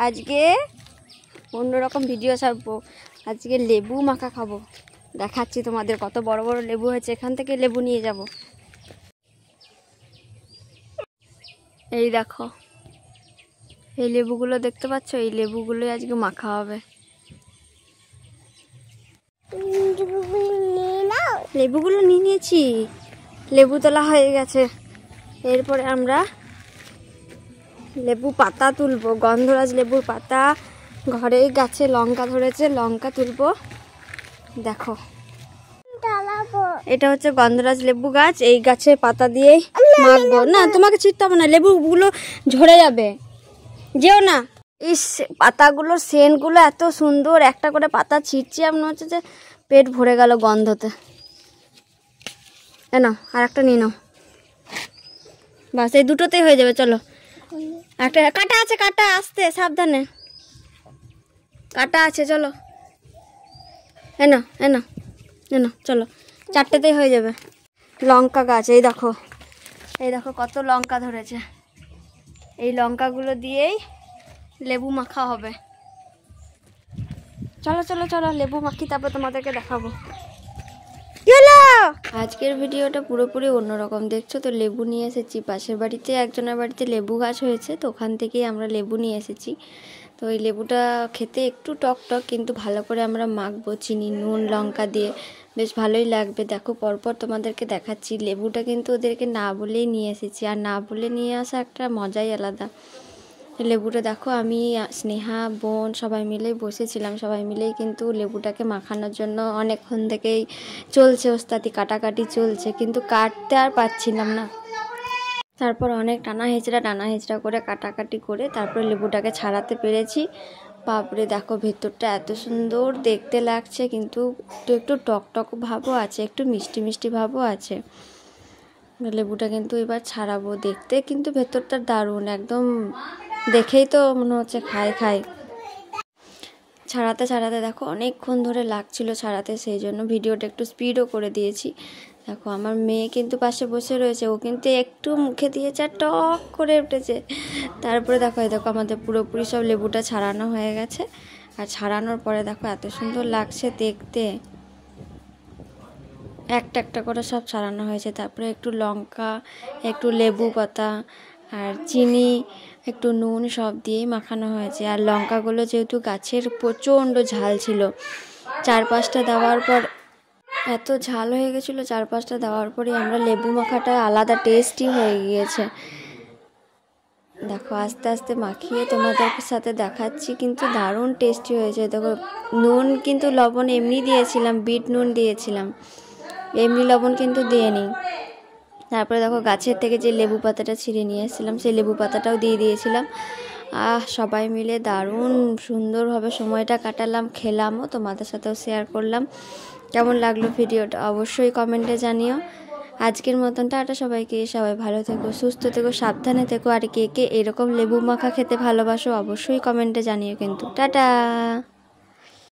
আজকে অন্যরকম ভিডিও ছাড়বো। আজকে লেবু মাখা খাবো, দেখাচ্ছি তোমাদের কত বড় বড় লেবু হয়েছে। এখান থেকে লেবু নিয়ে যাব। এই দেখো, এই লেবুগুলো দেখতে পাচ্ছ, এই লেবুগুলোই আজকে মাখা হবে। লেবুগুলো নিয়ে নিয়েছি, লেবু তোলা হয়ে গেছে। এরপরে আমরা লেবু পাতা তুলবো, গন্ধরাজ লেবুর পাতা। ঘরেই গাছে লঙ্কা ধরেছে, লঙ্কা তুলবো। দেখো, এটা হচ্ছে গন্ধরাজ লেবু গাছ। এই গাছের পাতা দিয়েই মাখবো। না, তোমাকে ছিটতে হবে না, লেবুগুলো ঝরে যাবে, যেও না। এই পাতাগুলোর সেন্টগুলো এত সুন্দর। একটা করে পাতা ছিটছি, মনে হচ্ছে যে পেট ভরে গেল গন্ধতে। না, আর একটা নিয়ে নাও, বাস এই দুটোতেই হয়ে যাবে। চলো, একটা কাটা আছে, কাটা আসতে সাবধানে, কাটা আছে। চলো এনো এনো এনো, চলো, চারটেতেই হয়ে যাবে। লঙ্কা গাছ, এই দেখো, এই দেখো কত লঙ্কা ধরেছে। এই লঙ্কাগুলো দিয়েই লেবু মাখা হবে। চলো চলো চলো, লেবু মাখি, তারপর তোমাদেরকে দেখাবো। আজকের ভিডিওটা পুরোপুরি অন্যরকম। দেখছো তো, লেবু নিয়ে এসেছি। পাশের বাড়িতে একজনের বাড়িতে লেবু গাছ হয়েছে, তো ওখান থেকেই আমরা লেবু নিয়ে এসেছি। তো এই লেবুটা খেতে একটু টক টক, কিন্তু ভালো করে আমরা মাখবো চিনি নুন লঙ্কা দিয়ে, বেশ ভালোই লাগবে। দেখো, পরপর তোমাদেরকে দেখাচ্ছি। লেবুটা কিন্তু ওদেরকে না বলেই নিয়ে এসেছি, আর না বলে নিয়ে আসা একটা মজাই আলাদা। লেবুটা দেখো, আমি স্নেহা বোন সবাই মিলেই বসেছিলাম, সবাই মিলেই কিন্তু লেবুটাকে মাখানোর জন্য অনেকক্ষণ থেকেই চলছে, ওস্তাদি কাটাকাটি চলছে, কিন্তু কাটতে আর পারছিলাম না। তারপর অনেক টানা হেঁচড়া করে কাটাকাটি করে তারপরে লেবুটাকে ছাড়াতে পেরেছি। বাপরে, দেখো ভেতরটা এত সুন্দর দেখতে লাগছে, কিন্তু একটু একটু টক টক ভাবও আছে, একটু মিষ্টি মিষ্টি ভাবও আছে। লেবুটা কিন্তু এবার ছাড়াবো। দেখতে কিন্তু ভেতরটা দারুণ, একদম দেখেই তো মনে হচ্ছে খাই খাই। ছাড়াতে ছাড়াতে দেখো অনেকক্ষণ ধরে লাগছিল ছাড়াতে, সেই জন্য ভিডিওটা একটু স্পিডও করে দিয়েছি। দেখো, আমার মেয়ে কিন্তু পাশে বসে রয়েছে, ও কিন্তু একটু মুখে দিয়েছে আর টক করে উঠেছে। তারপরে দেখো, এই দেখো আমাদের পুরোপুরি সব লেবুটা ছাড়ানো হয়ে গেছে। আর ছাড়ানোর পরে দেখো এত সুন্দর লাগছে দেখতে, একটা একটা করে সব ছাড়ানো হয়েছে। তারপরে একটু লঙ্কা, একটু লেবু পাতা আর চিনি, একটু নুন সব দিয়েই মাখানো হয়েছে। আর লঙ্কাগুলো যেহেতু গাছের প্রচণ্ড ঝাল ছিল, 4-5টা দেওয়ার পর এত ঝাল হয়ে গেছিলো, 4-5টা দেওয়ার পরে আমরা লেবু মাখাটা আলাদা টেস্টি হয়ে গিয়েছে। দেখো, আস্তে আস্তে মাখিয়ে তোমাদের সাথে দেখাচ্ছি, কিন্তু দারুণ টেস্টি হয়েছে। দেখো, নুন কিন্তু লবণ এমনি দিয়েছিলাম, বিট নুন দিয়েছিলাম, এমনি লবণ কিন্তু দিইনি। তারপরে দেখো, গাছের থেকে যে লেবু পাতাটা ছিঁড়ে নিয়ে এসেছিলাম, সেই লেবু পাতাটাও দিয়ে দিয়েছিলাম। সবাই মিলে দারুণ সুন্দরভাবে সময়টা কাটালাম, খেলামও, তোমাদের সাথেও শেয়ার করলাম। কেমন লাগলো ভিডিওটা অবশ্যই কমেন্টে জানিও। আজকের মতন টাটা সবাইকে। সবাই ভালো থেকো, সুস্থ থেকো, সাবধানে থেকো। আর কে কে এরকম লেবু মাখা খেতে ভালোবাসো অবশ্যই কমেন্টে জানিও কিন্তু। টাটা।